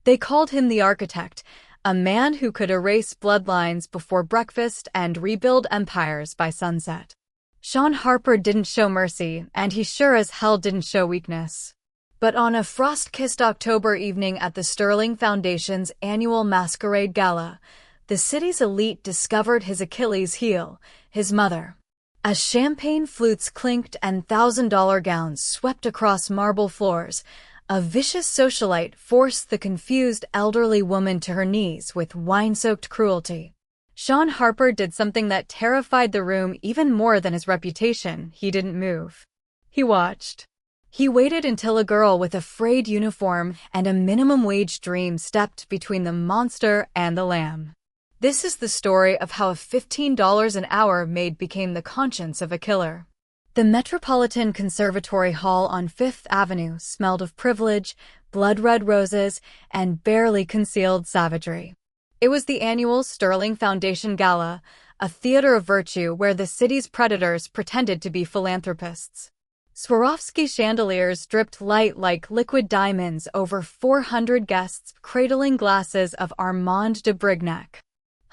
They called him the architect, a man who could erase bloodlines before breakfast and rebuild empires by sunset. Sean Harper didn't show mercy, and he sure as hell didn't show weakness. But on a frost-kissed October evening at the Sterling Foundation's annual masquerade gala, the city's elite discovered his Achilles heel, his mother. As champagne flutes clinked and $1,000 gowns swept across marble floors, a vicious socialite forced the confused elderly woman to her knees with wine-soaked cruelty. Sean Harper did something that terrified the room even more than his reputation. He didn't move. He watched. He waited until a girl with a frayed uniform and a minimum-wage dream stepped between the monster and the lamb. This is the story of how a $15 an hour maid became the conscience of a killer. The Metropolitan Conservatory Hall on Fifth Avenue smelled of privilege, blood-red roses, and barely concealed savagery. It was the annual Sterling Foundation Gala, a theater of virtue where the city's predators pretended to be philanthropists. Swarovski chandeliers dripped light like liquid diamonds over 400 guests cradling glasses of Armand de Brignac.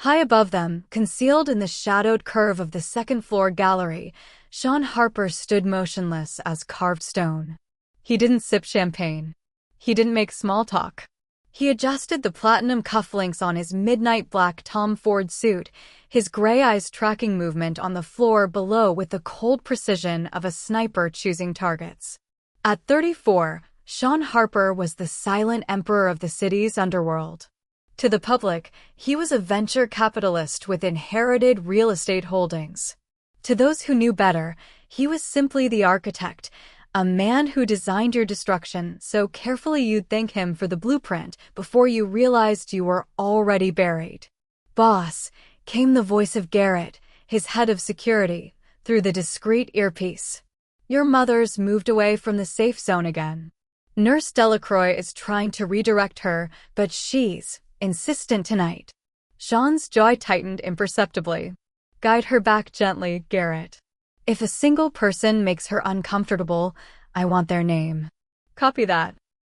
High above them, concealed in the shadowed curve of the second-floor gallery, Sean Harper stood motionless as carved stone. He didn't sip champagne. He didn't make small talk. He adjusted the platinum cufflinks on his midnight black Tom Ford suit, his gray eyes tracking movement on the floor below with the cold precision of a sniper choosing targets. At 34, Sean Harper was the silent emperor of the city's underworld. To the public, he was a venture capitalist with inherited real estate holdings. To those who knew better, he was simply the architect, a man who designed your destruction so carefully you'd thank him for the blueprint before you realized you were already buried. "Boss," came the voice of Garrett, his head of security, through the discreet earpiece. "Your mother's moved away from the safe zone again. Nurse Delacroix is trying to redirect her, but she's insistent tonight." Sean's jaw tightened imperceptibly. "Guide her back gently, Garrett. If a single person makes her uncomfortable, I want their name." "Copy that."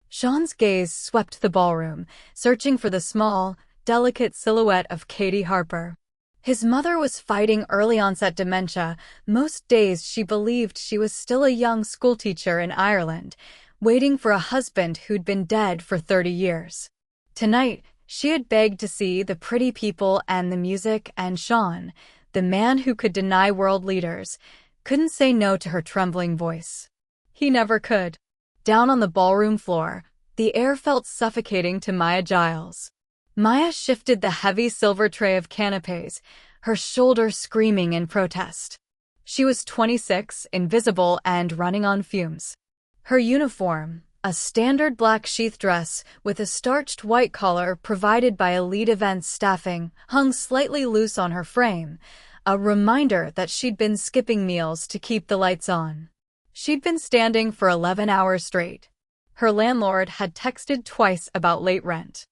Sean's gaze swept the ballroom, searching for the small, delicate silhouette of Katie Harper. His mother was fighting early-onset dementia. Most days she believed she was still a young schoolteacher in Ireland, waiting for a husband who'd been dead for 30 years. Tonight, she had begged to see the pretty people and the music, and Sean, the man who could deny world leaders, couldn't say no to her trembling voice. He never could. Down on the ballroom floor, the air felt suffocating to Maya Giles. Maya shifted the heavy silver tray of canapes, her shoulder screaming in protest. She was 26, invisible, and running on fumes. Her uniform, a standard black sheath dress with a starched white collar provided by elite events staffing, hung slightly loose on her frame, a reminder that she'd been skipping meals to keep the lights on. She'd been standing for 11 hours straight. Her landlord had texted twice about late rent.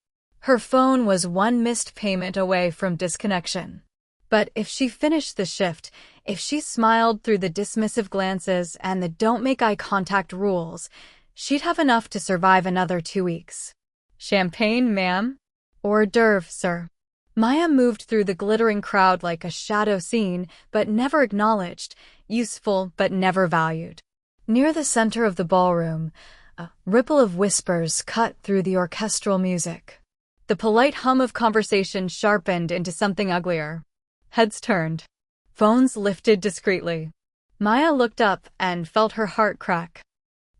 Her phone was one missed payment away from disconnection. But if she finished the shift, if she smiled through the dismissive glances and the don't make eye contact rules, she'd have enough to survive another 2 weeks. "Champagne, ma'am?" "Hors d'oeuvre, sir." Maya moved through the glittering crowd like a shadow seen, but never acknowledged, useful but never valued. Near the center of the ballroom, a ripple of whispers cut through the orchestral music. The polite hum of conversation sharpened into something uglier. Heads turned. Phones lifted discreetly. Maya looked up and felt her heart crack.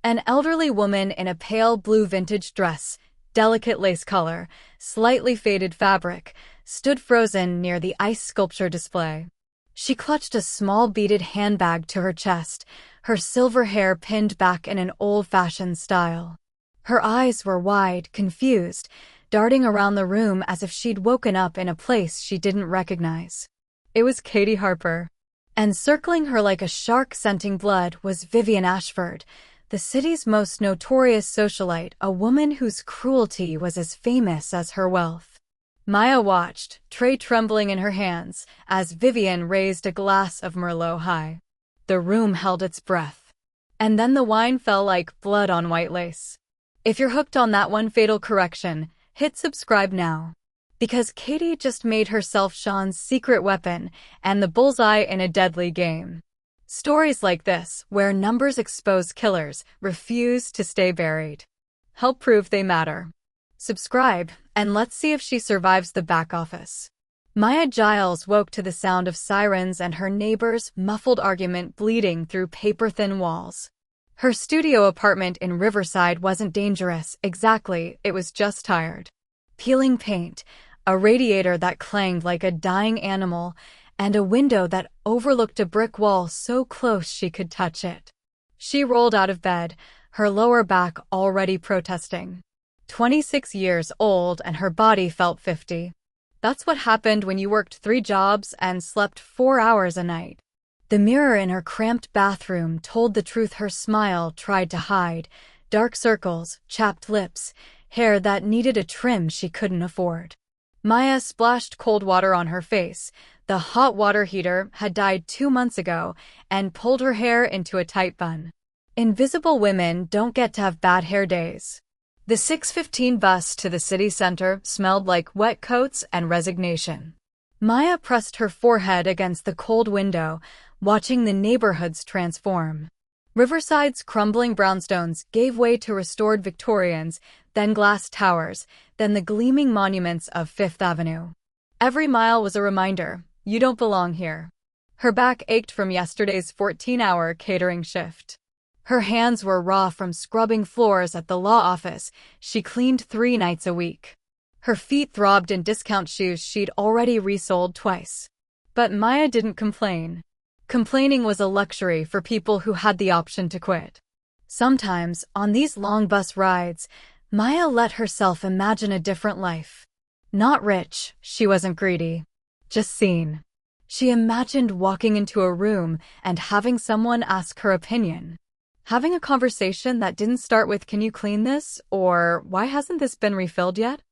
An elderly woman in a pale blue vintage dress, delicate lace color, slightly faded fabric, stood frozen near the ice sculpture display. She clutched a small beaded handbag to her chest, her silver hair pinned back in an old-fashioned style. Her eyes were wide, confused, darting around the room as if she'd woken up in a place she didn't recognize. It was Katie Harper. And circling her like a shark scenting blood was Vivian Ashford, the city's most notorious socialite, a woman whose cruelty was as famous as her wealth. Maya watched, tray trembling in her hands, as Vivian raised a glass of Merlot high. The room held its breath. And then the wine fell like blood on white lace. "If you're hooked on that one fatal correction," Hit subscribe now. Because Katie just made herself Sean's secret weapon and the bullseye in a deadly game. Stories like this, where numbers expose killers, refuse to stay buried. Help prove they matter. Subscribe, and let's see if she survives the back office. Maya Giles woke to the sound of sirens and her neighbor's muffled argument bleeding through paper-thin walls. Her studio apartment in Riverside wasn't dangerous, exactly, it was just tired. Peeling paint, a radiator that clanged like a dying animal, and a window that overlooked a brick wall so close she could touch it. She rolled out of bed, her lower back already protesting. 26 years old and her body felt 50. That's what happened when you worked 3 jobs and slept 4 hours a night. The mirror in her cramped bathroom told the truth her smile tried to hide. Dark circles, chapped lips, hair that needed a trim she couldn't afford. Maya splashed cold water on her face. The hot water heater had died 2 months ago and pulled her hair into a tight bun. Invisible women don't get to have bad hair days. The 6:15 bus to the city center smelled like wet coats and resignation. Maya pressed her forehead against the cold window, watching the neighborhoods transform. Riverside's crumbling brownstones gave way to restored Victorians, then glass towers, then the gleaming monuments of Fifth Avenue. Every mile was a reminder, you don't belong here. Her back ached from yesterday's 14-hour catering shift. Her hands were raw from scrubbing floors at the law office she cleaned 3 nights a week. Her feet throbbed in discount shoes she'd already resold twice. But Maya didn't complain. Complaining was a luxury for people who had the option to quit. Sometimes, on these long bus rides, Maya let herself imagine a different life. Not rich, she wasn't greedy. Just seen. She imagined walking into a room and having someone ask her opinion. Having a conversation that didn't start with, "Can you clean this?" or "Why hasn't this been refilled yet?"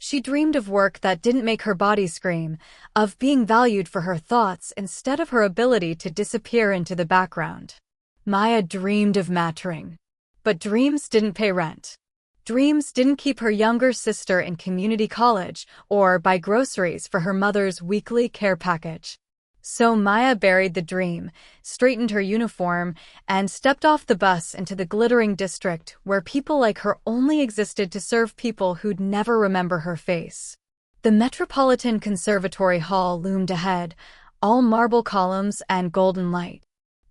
She dreamed of work that didn't make her body scream, of being valued for her thoughts instead of her ability to disappear into the background. Maya dreamed of mattering. But dreams didn't pay rent. Dreams didn't keep her younger sister in community college or buy groceries for her mother's weekly care package. So Maya buried the dream, straightened her uniform, and stepped off the bus into the glittering district where people like her only existed to serve people who'd never remember her face. The Metropolitan Conservatory Hall loomed ahead, all marble columns and golden light.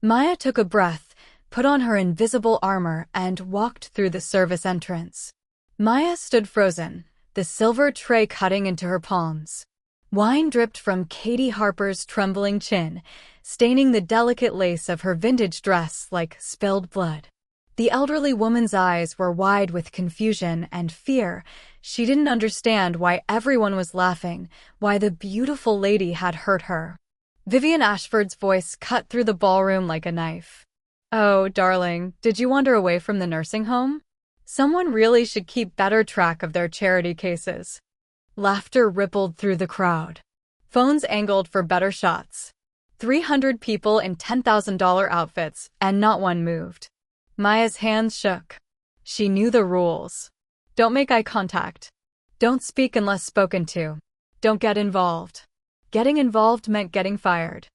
Maya took a breath, put on her invisible armor, and walked through the service entrance. Maya stood frozen, the silver tray cutting into her palms. Wine dripped from Katie Harper's trembling chin, staining the delicate lace of her vintage dress like spilled blood. The elderly woman's eyes were wide with confusion and fear. She didn't understand why everyone was laughing, why the beautiful lady had hurt her. Vivian Ashford's voice cut through the ballroom like a knife. "Oh, darling, did you wander away from the nursing home? Someone really should keep better track of their charity cases." Laughter rippled through the crowd. Phones angled for better shots. 300 people in $10,000 outfits, and not one moved. Maya's hands shook. She knew the rules. Don't make eye contact. Don't speak unless spoken to. Don't get involved. Getting involved meant getting fired.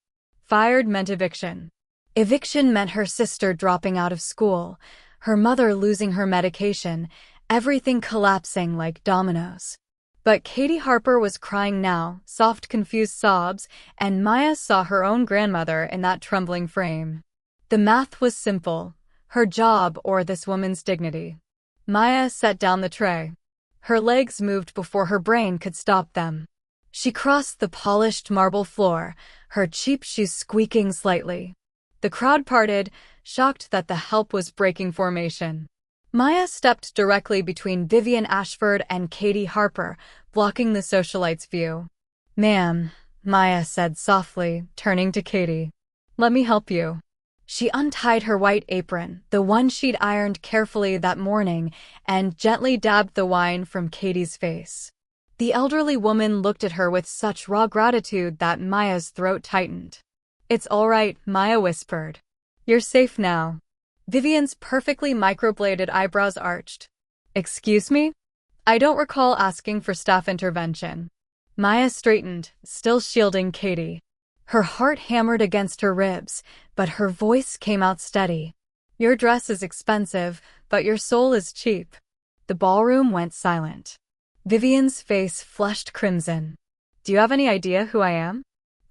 Fired meant eviction. Eviction meant her sister dropping out of school, her mother losing her medication, everything collapsing like dominoes. But Katie Harper was crying now, soft, confused sobs, and Maya saw her own grandmother in that trembling frame. The math was simple: her job or this woman's dignity. Maya set down the tray. Her legs moved before her brain could stop them. She crossed the polished marble floor, her cheap shoes squeaking slightly. The crowd parted, shocked that the help was breaking formation. Maya stepped directly between Vivian Ashford and Katie Harper, blocking the socialite's view. "Ma'am," Maya said softly, turning to Katie. "Let me help you." She untied her white apron, the one she'd ironed carefully that morning, and gently dabbed the wine from Katie's face. The elderly woman looked at her with such raw gratitude that Maya's throat tightened. "It's all right," Maya whispered. "You're safe now." Vivian's perfectly microbladed eyebrows arched. "Excuse me? I don't recall asking for staff intervention. Maya straightened, still shielding Katie. Her heart hammered against her ribs, but her voice came out steady. Your dress is expensive, but your soul is cheap. The ballroom went silent. Vivian's face flushed crimson. Do you have any idea who I am?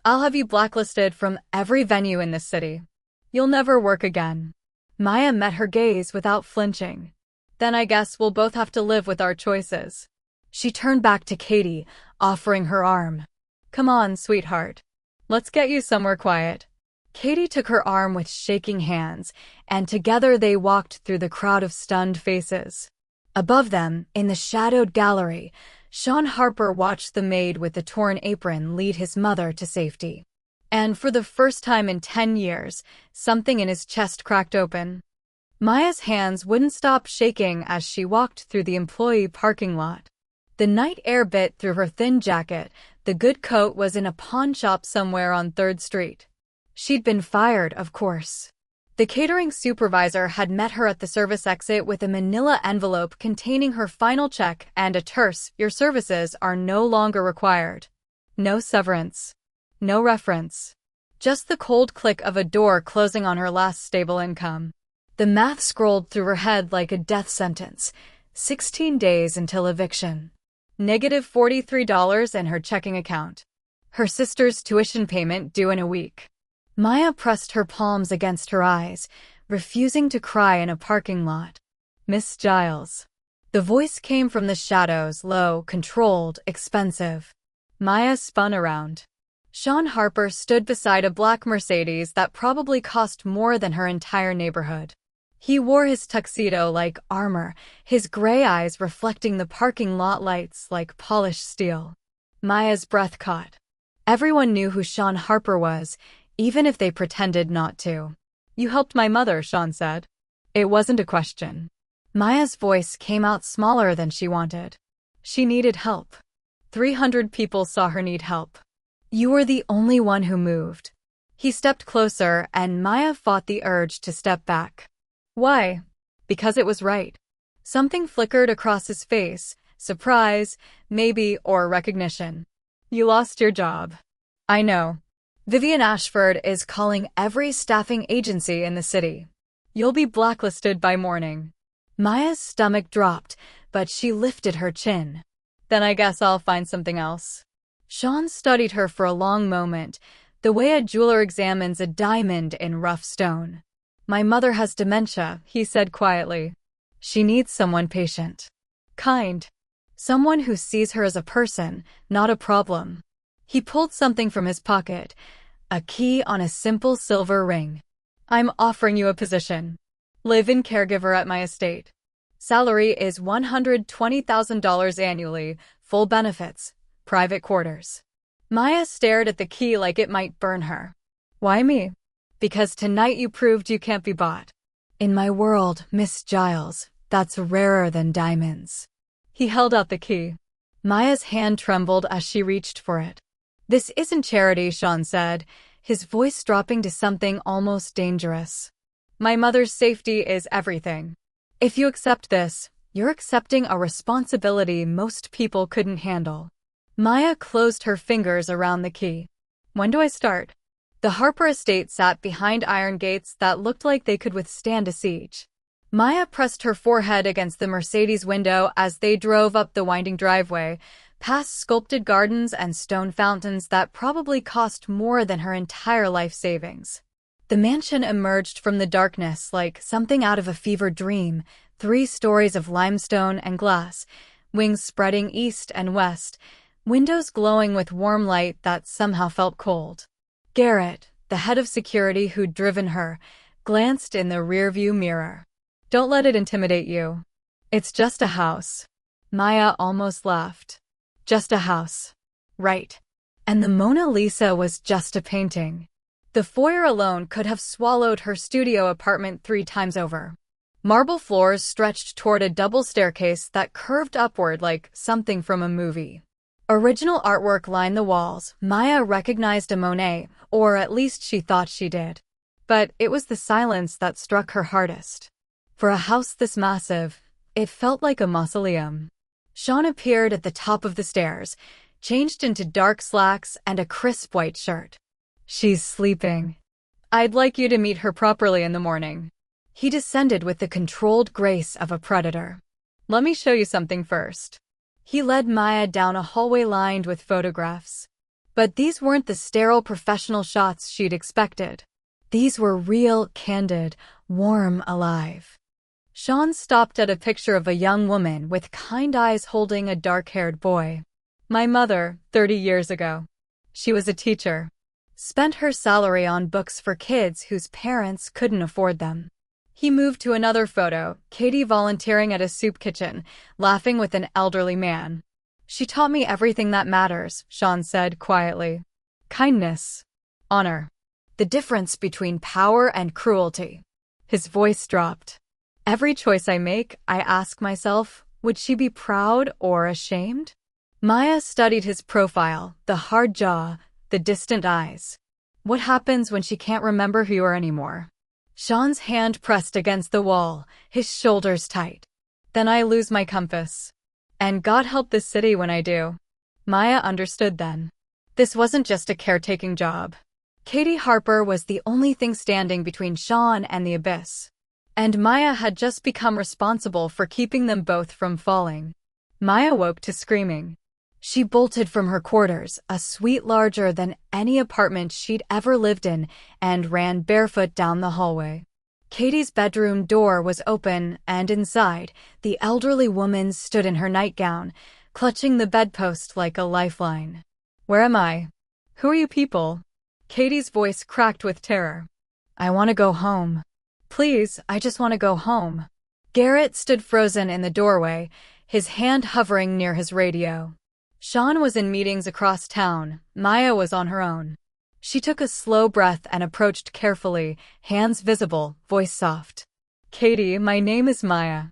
I'll have you blacklisted from every venue in this city. You'll never work again. Maya met her gaze without flinching. Then I guess we'll both have to live with our choices. She turned back to Katie, offering her arm. Come on, sweetheart. Let's get you somewhere quiet. Katie took her arm with shaking hands, and together they walked through the crowd of stunned faces. Above them, in the shadowed gallery, Sean Harper watched the maid with the torn apron lead his mother to safety. And for the first time in 10 years, something in his chest cracked open. Maya's hands wouldn't stop shaking as she walked through the employee parking lot. The night air bit through her thin jacket. The good coat was in a pawn shop somewhere on 3rd Street. She'd been fired, of course. The catering supervisor had met her at the service exit with a manila envelope containing her final check and a terse, "Your services are no longer required." No severance. No reference. Just the cold click of a door closing on her last stable income. The math scrolled through her head like a death sentence. 16 days until eviction. -$43 in her checking account. Her sister's tuition payment due in a week. Maya pressed her palms against her eyes, refusing to cry in a parking lot. Miss Giles. The voice came from the shadows, low, controlled, expensive. Maya spun around. Sean Harper stood beside a black Mercedes that probably cost more than her entire neighborhood. He wore his tuxedo like armor, his gray eyes reflecting the parking lot lights like polished steel. Maya's breath caught. Everyone knew who Sean Harper was, even if they pretended not to. You helped my mother, Sean said. It wasn't a question. Maya's voice came out smaller than she wanted. She needed help. 300 people saw her need help. You were the only one who moved. He stepped closer, and Maya fought the urge to step back. Why? Because it was right. Something flickered across his face, surprise, maybe, or recognition. You lost your job. I know. Vivian Ashford is calling every staffing agency in the city. You'll be blacklisted by morning. Maya's stomach dropped, but she lifted her chin. Then I guess I'll find something else. Sean studied her for a long moment, the way a jeweler examines a diamond in rough stone. My mother has dementia, he said quietly. She needs someone patient. Kind. Someone who sees her as a person, not a problem. He pulled something from his pocket, a key on a simple silver ring. I'm offering you a position. Live-in caregiver at my estate. Salary is $120,000 annually, full benefits, private quarters. Maya stared at the key like it might burn her. Why me? Because tonight you proved you can't be bought. In my world, Miss Giles, that's rarer than diamonds. He held out the key. Maya's hand trembled as she reached for it. This isn't charity, Sean said, his voice dropping to something almost dangerous. My mother's safety is everything. If you accept this, you're accepting a responsibility most people couldn't handle. Maya closed her fingers around the key. When do I start? The Harper estate sat behind iron gates that looked like they could withstand a siege. Maya pressed her forehead against the Mercedes window as they drove up the winding driveway, past sculpted gardens and stone fountains that probably cost more than her entire life savings. The mansion emerged from the darkness like something out of a fevered dream, 3 stories of limestone and glass, wings spreading east and west, windows glowing with warm light that somehow felt cold. Garrett, the head of security who'd driven her, glanced in the rearview mirror. Don't let it intimidate you. It's just a house. Maya almost laughed. Just a house. Right. And the Mona Lisa was just a painting. The foyer alone could have swallowed her studio apartment 3 times over. Marble floors stretched toward a double staircase that curved upward like something from a movie. Original artwork lined the walls. Maya recognized a Monet, or at least she thought she did. But it was the silence that struck her hardest. For a house this massive, it felt like a mausoleum. Sean appeared at the top of the stairs, changed into dark slacks and a crisp white shirt. She's sleeping. I'd like you to meet her properly in the morning. He descended with the controlled grace of a predator. Let me show you something first. He led Maya down a hallway lined with photographs. But these weren't the sterile professional shots she'd expected. These were real, candid, warm, alive. Sean stopped at a picture of a young woman with kind eyes holding a dark-haired boy. My mother, 30 years ago. She was a teacher. Spent her salary on books for kids whose parents couldn't afford them. He moved to another photo, Katie volunteering at a soup kitchen, laughing with an elderly man. She taught me everything that matters, Sean said quietly. Kindness. Honor. The difference between power and cruelty. His voice dropped. Every choice I make, I ask myself, would she be proud or ashamed? Maya studied his profile, the hard jaw, the distant eyes. What happens when she can't remember who you are anymore? Sean's hand pressed against the wall, his shoulders tight. Then I lose my compass. And God help this city when I do. Maya understood then. This wasn't just a caretaking job. Katie Harper was the only thing standing between Sean and the abyss. And Maya had just become responsible for keeping them both from falling. Maya woke to screaming. She bolted from her quarters, a suite larger than any apartment she'd ever lived in, and ran barefoot down the hallway. Katie's bedroom door was open, and inside, the elderly woman stood in her nightgown, clutching the bedpost like a lifeline. Where am I? Who are you people? Katie's voice cracked with terror. I want to go home. Please, I just want to go home. Garrett stood frozen in the doorway, his hand hovering near his radio. Sean was in meetings across town. Maya was on her own. She took a slow breath and approached carefully, hands visible, voice soft. Katie, my name is Maya.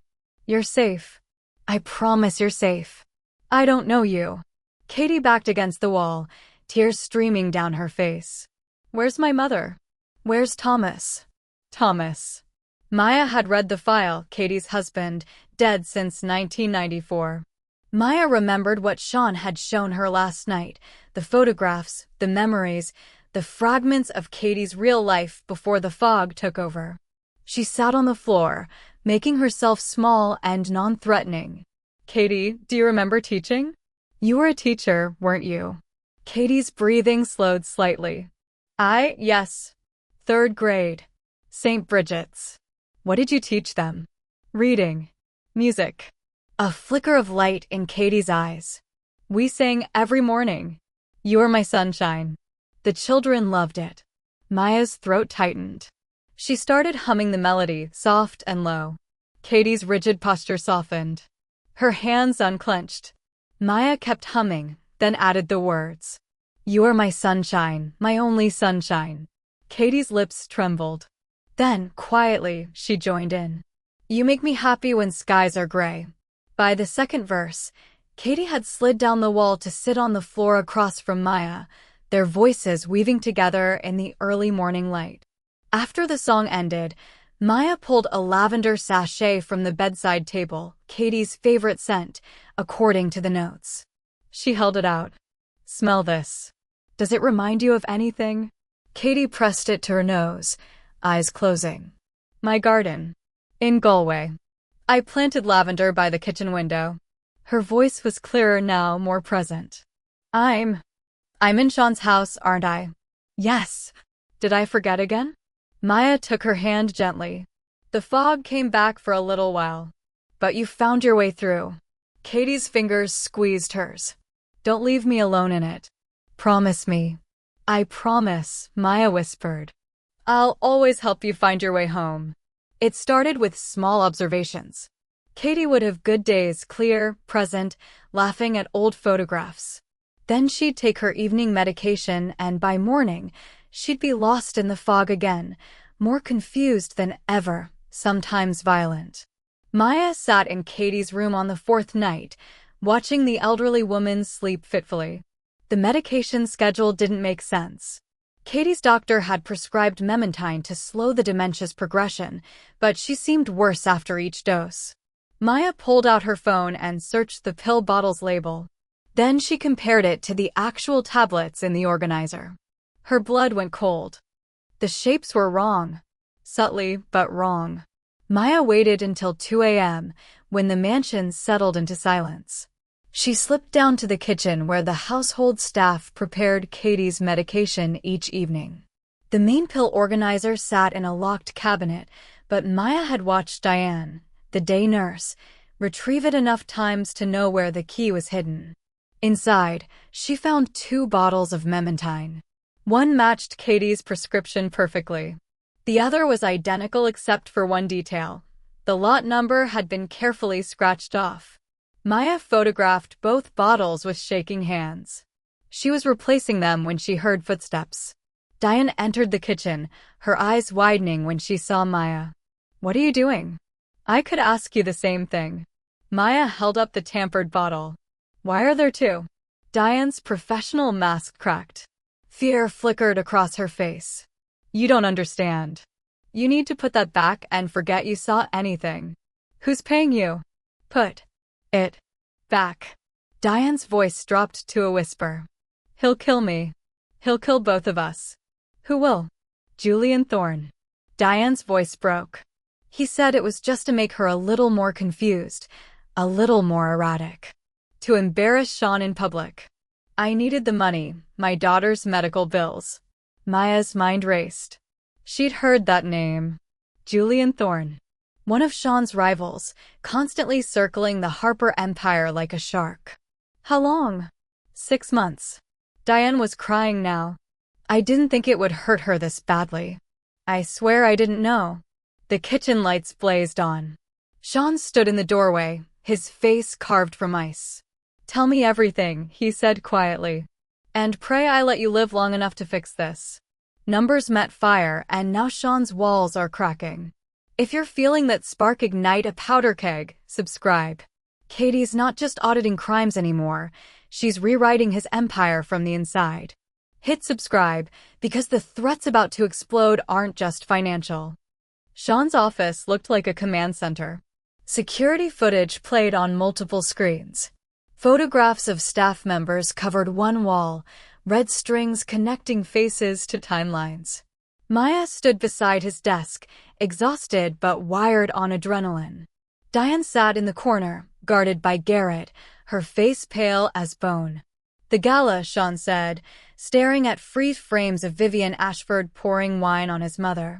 You're safe. I promise you're safe. I don't know you. Katie backed against the wall, tears streaming down her face. Where's my mother? Where's Thomas? Thomas. Maya had read the file, Katie's husband, dead since 1994. Maya remembered what Sean had shown her last night, the photographs, the memories, the fragments of Katie's real life before the fog took over. She sat on the floor, making herself small and non-threatening. Katie, do you remember teaching? You were a teacher, weren't you? Katie's breathing slowed slightly. Yes. 3rd grade. St. Bridget's. What did you teach them? Reading. Music. A flicker of light in Katie's eyes. We sang every morning. You are my sunshine. The children loved it. Maya's throat tightened. She started humming the melody, soft and low. Katie's rigid posture softened. Her hands unclenched. Maya kept humming, then added the words. You are my sunshine, my only sunshine. Katie's lips trembled. Then, quietly, she joined in. You make me happy when skies are gray. By the 2nd verse, Katie had slid down the wall to sit on the floor across from Maya, their voices weaving together in the early morning light. After the song ended, Maya pulled a lavender sachet from the bedside table, Katie's favorite scent, according to the notes. She held it out. Smell this. Does it remind you of anything? Katie pressed it to her nose, eyes closing. My garden. In Galway. I planted lavender by the kitchen window. Her voice was clearer now, more present. I'm in Sean's house, aren't I? Yes. Did I forget again? Maya took her hand gently. The fog came back for a little while. But you found your way through. Katie's fingers squeezed hers. Don't leave me alone in it. Promise me. I promise, Maya whispered. I'll always help you find your way home. It started with small observations. Katie would have good days, clear, present, laughing at old photographs. Then she'd take her evening medication, and by morning, she'd be lost in the fog again, more confused than ever, sometimes violent. Maya sat in Katie's room on the 4th night, watching the elderly woman sleep fitfully. The medication schedule didn't make sense. Katie's doctor had prescribed Memantine to slow the dementia's progression, but she seemed worse after each dose. Maya pulled out her phone and searched the pill bottle's label. Then she compared it to the actual tablets in the organizer. Her blood went cold. The shapes were wrong. Subtly, but wrong. Maya waited until 2 a.m., when the mansion settled into silence. She slipped down to the kitchen where the household staff prepared Katie's medication each evening. The main pill organizer sat in a locked cabinet, but Maya had watched Diane, the day nurse, retrieve it enough times to know where the key was hidden. Inside, she found 2 bottles of memantine. One matched Katie's prescription perfectly. The other was identical except for one detail. The lot number had been carefully scratched off. Maya photographed both bottles with shaking hands. She was replacing them when she heard footsteps. Diane entered the kitchen, her eyes widening when she saw Maya. "What are you doing?" "I could ask you the same thing." Maya held up the tampered bottle. "Why are there 2? Diane's professional mask cracked. Fear flickered across her face. "You don't understand. You need to put that back and forget you saw anything. Who's paying you? Put it back." Diane's voice dropped to a whisper. "He'll kill me. He'll kill both of us." "Who will?" "Julian Thorne." Diane's voice broke. He said it was just to make her a little more confused, a little more erratic. To embarrass Sean in public. "I needed the money, my daughter's medical bills." Maya's mind raced. She'd heard that name. Julian Thorne. One of Sean's rivals, constantly circling the Harper empire like a shark. "How long?" 6 months. Diane was crying now. "I didn't think it would hurt her this badly. I swear I didn't know." The kitchen lights blazed on. Sean stood in the doorway, his face carved from ice. "Tell me everything," he said quietly. "And pray I let you live long enough to fix this." Numbers met fire, and now Sean's walls are cracking. If you're feeling that spark ignite a powder keg, subscribe. Katie's not just auditing crimes anymore, she's rewriting his empire from the inside. Hit subscribe, because the threats about to explode aren't just financial. Sean's office looked like a command center. Security footage played on multiple screens. Photographs of staff members covered one wall, red strings connecting faces to timelines. Maya stood beside his desk, exhausted but wired on adrenaline. Diane sat in the corner, guarded by Garrett, her face pale as bone. "The gala," Sean said, staring at freeze frames of Vivian Ashford pouring wine on his mother.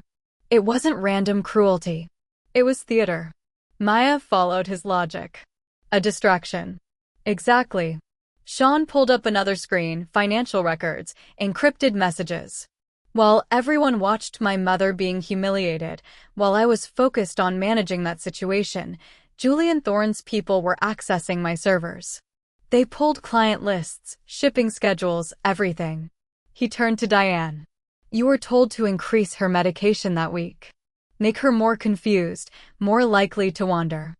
"It wasn't random cruelty. It was theater." Maya followed his logic. "A distraction." "Exactly." Sean pulled up another screen, financial records, encrypted messages. "While everyone watched my mother being humiliated, while I was focused on managing that situation, Julian Thorne's people were accessing my servers. They pulled client lists, shipping schedules, everything." He turned to Diane. "You were told to increase her medication that week. Make her more confused, more likely to wander."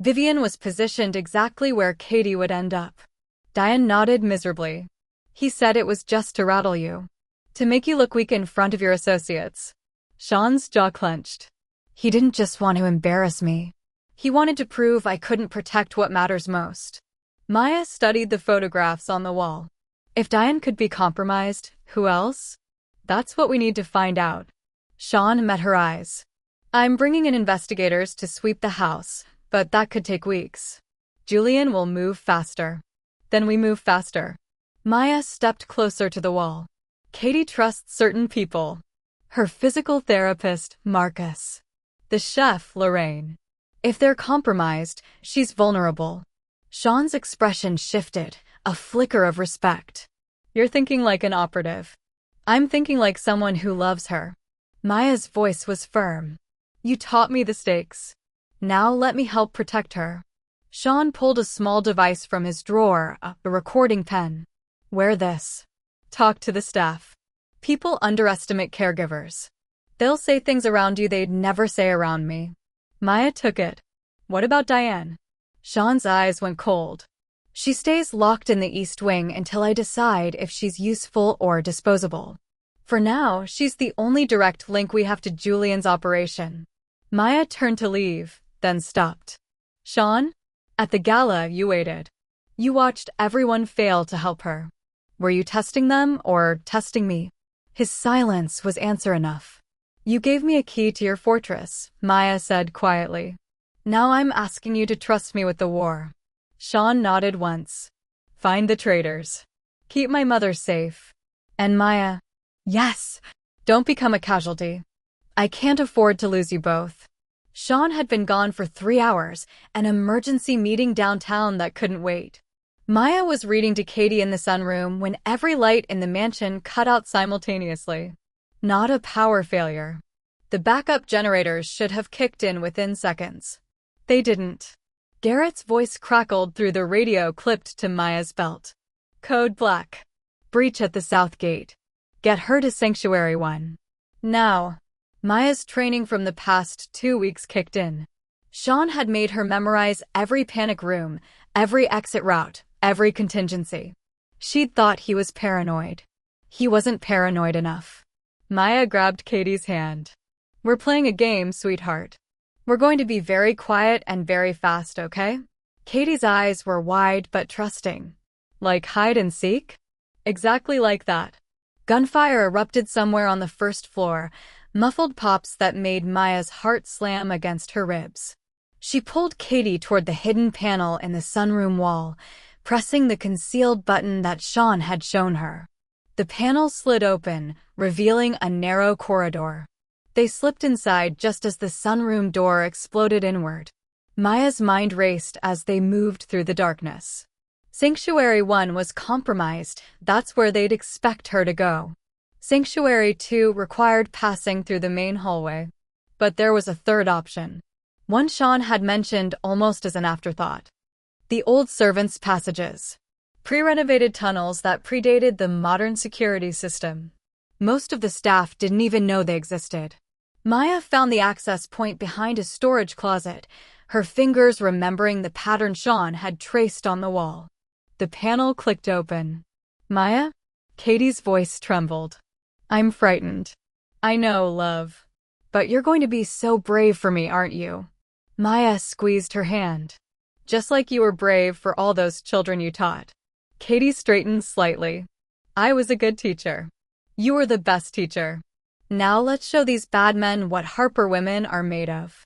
Vivian was positioned exactly where Katie would end up. Diane nodded miserably. "He said it was just to rattle you. To make you look weak in front of your associates." Sean's jaw clenched. He didn't just want to embarrass me. He wanted to prove I couldn't protect what matters most. Maya studied the photographs on the wall. If Diane could be compromised, who else? That's what we need to find out. Sean met her eyes. "I'm bringing in investigators to sweep the house, but that could take weeks. Julian will move faster." "Then we move faster." Maya stepped closer to the wall. Katie trusts certain people. Her physical therapist, Marcus. The chef, Lorraine. If they're compromised, she's vulnerable. Sean's expression shifted, a flicker of respect. "You're thinking like an operative." "I'm thinking like someone who loves her." Maya's voice was firm. "You taught me the stakes. Now let me help protect her." Sean pulled a small device from his drawer, a recording pen. "Wear this. Talk to the staff. People underestimate caregivers. They'll say things around you they'd never say around me." Maya took it. "What about Diane?" Sean's eyes went cold. "She stays locked in the East Wing until I decide if she's useful or disposable. For now, she's the only direct link we have to Julian's operation." Maya turned to leave, then stopped. Sean? At the gala, you waited. You watched everyone fail to help her. Were you testing them or testing me? His silence was answer enough. You gave me a key to your fortress, Maya said quietly. Now I'm asking you to trust me with the war. Sean nodded once. Find the traitors. Keep my mother safe. And Maya, yes, don't become a casualty. I can't afford to lose you both. Sean had been gone for 3 hours, an emergency meeting downtown that couldn't wait. Maya was reading to Katie in the sunroom when every light in the mansion cut out simultaneously. Not a power failure. The backup generators should have kicked in within seconds. They didn't. Garrett's voice crackled through the radio clipped to Maya's belt. Code Black. Breach at the south gate. Get her to Sanctuary 1. Now. Maya's training from the past 2 weeks kicked in. Sean had made her memorize every panic room, every exit route, every contingency. She'd thought he was paranoid. He wasn't paranoid enough. Maya grabbed Katie's hand. We're playing a game, sweetheart. We're going to be very quiet and very fast, okay? Katie's eyes were wide but trusting. Like hide and seek? Exactly like that. Gunfire erupted somewhere on the first floor, muffled pops that made Maya's heart slam against her ribs. She pulled Katie toward the hidden panel in the sunroom wall, pressing the concealed button that Sean had shown her. The panel slid open, revealing a narrow corridor. They slipped inside just as the sunroom door exploded inward. Maya's mind raced as they moved through the darkness. Sanctuary 1 was compromised, that's where they'd expect her to go. Sanctuary 2 required passing through the main hallway. But there was a third option. One Sean had mentioned almost as an afterthought. The old servants' passages. Pre-renovated tunnels that predated the modern security system. Most of the staff didn't even know they existed. Maya found the access point behind a storage closet, her fingers remembering the pattern Sean had traced on the wall. The panel clicked open. Maya? Katie's voice trembled. I'm frightened. I know, love. But you're going to be so brave for me, aren't you? Maya squeezed her hand. Just like you were brave for all those children you taught. Katie straightened slightly. I was a good teacher. You were the best teacher. Now let's show these bad men what Harper women are made of.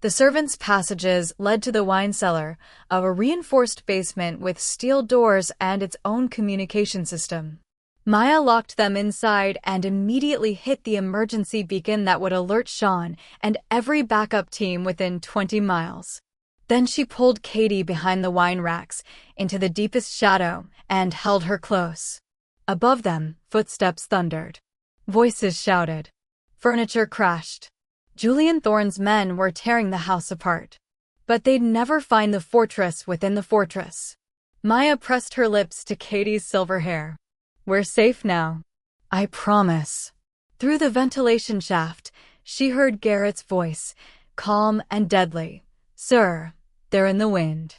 The servants' passages led to the wine cellar, a reinforced basement with steel doors and its own communication system. Maya locked them inside and immediately hit the emergency beacon that would alert Sean and every backup team within 20 miles. Then she pulled Katie behind the wine racks into the deepest shadow and held her close. Above them, footsteps thundered. Voices shouted. Furniture crashed. Julian Thorne's men were tearing the house apart. But they'd never find the fortress within the fortress. Maya pressed her lips to Katie's silver hair. We're safe now. I promise. Through the ventilation shaft, she heard Garrett's voice, calm and deadly. Sir, they're in the wind.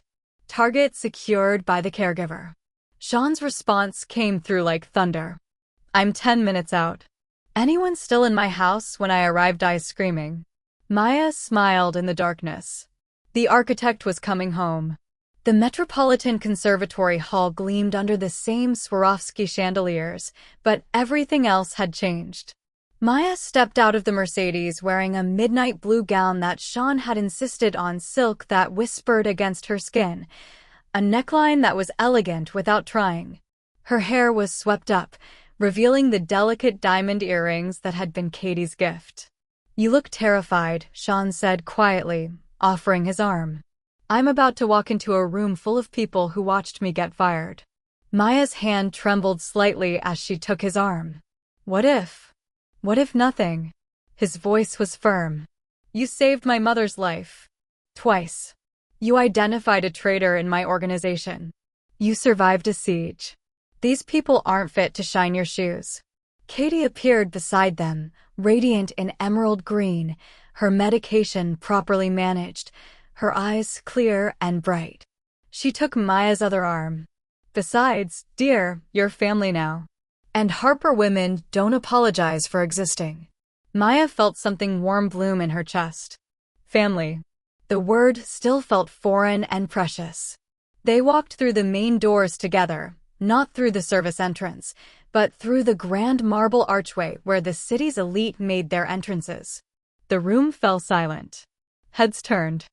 Target secured by the caregiver. Sean's response came through like thunder. I'm 10 minutes out. Anyone still in my house when I arrived dies screaming. Maya smiled in the darkness. The architect was coming home. The Metropolitan Conservatory Hall gleamed under the same Swarovski chandeliers, but everything else had changed. Maya stepped out of the Mercedes wearing a midnight blue gown that Sean had insisted on, silk that whispered against her skin, a neckline that was elegant without trying. Her hair was swept up, revealing the delicate diamond earrings that had been Katie's gift. You look terrified, Sean said quietly, offering his arm. I'm about to walk into a room full of people who watched me get fired. Maya's hand trembled slightly as she took his arm. What if? What if nothing? His voice was firm. You saved my mother's life. Twice. You identified a traitor in my organization. You survived a siege. These people aren't fit to shine your shoes. Katie appeared beside them, radiant in emerald green, her medication properly managed, her eyes clear and bright. She took Maya's other arm. Besides, dear, you're family now. And Harper women don't apologize for existing. Maya felt something warm bloom in her chest. Family. The word still felt foreign and precious. They walked through the main doors together, not through the service entrance, but through the grand marble archway where the city's elite made their entrances. The room fell silent. Heads turned.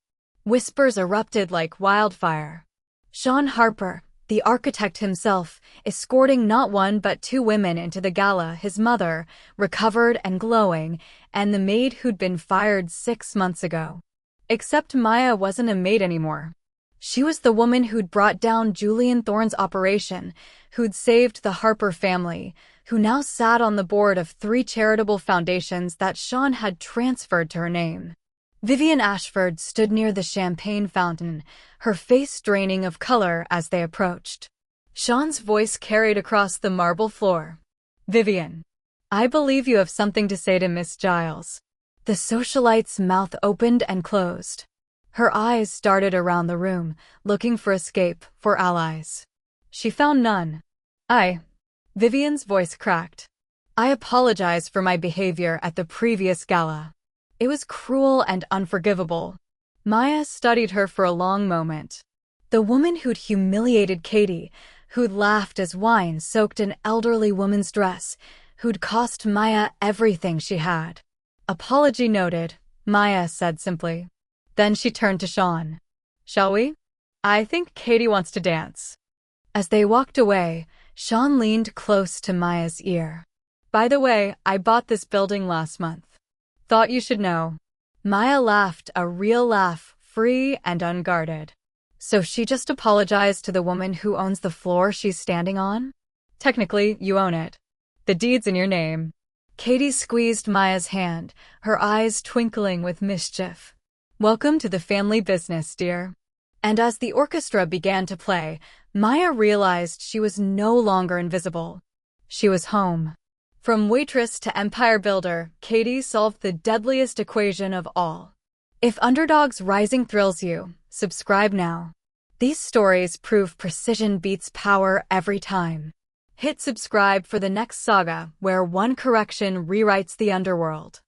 Whispers erupted like wildfire. Sean Harper, the architect himself, escorting not one but two women into the gala, his mother, recovered and glowing, and the maid who'd been fired 6 months ago. Except Maya wasn't a maid anymore. She was the woman who'd brought down Julian Thorne's operation, who'd saved the Harper family, who now sat on the board of 3 charitable foundations that Sean had transferred to her name. Vivian Ashford stood near the champagne fountain, her face draining of color as they approached. Sean's voice carried across the marble floor. "Vivian, I believe you have something to say to Miss Giles." The socialite's mouth opened and closed. Her eyes darted around the room, looking for escape, for allies. She found none. Vivian's voice cracked. "I apologize for my behavior at the previous gala. It was cruel and unforgivable." Maya studied her for a long moment. The woman who'd humiliated Katie, who'd laughed as wine soaked an elderly woman's dress, who'd cost Maya everything she had. "Apology noted," Maya said simply. Then she turned to Sean. "Shall we? I think Katie wants to dance." As they walked away, Sean leaned close to Maya's ear. "By the way, I bought this building last month. Thought you should know." Maya laughed, a real laugh, free and unguarded. "So she just apologized to the woman who owns the floor she's standing on?" "Technically, you own it. The deed's in your name." Katie squeezed Maya's hand, her eyes twinkling with mischief. "Welcome to the family business, dear." And as the orchestra began to play, Maya realized she was no longer invisible. She was home. From waitress to empire builder, Katie solved the deadliest equation of all. If Underdog's Rising thrills you, subscribe now. These stories prove precision beats power every time. Hit subscribe for the next saga where one correction rewrites the underworld.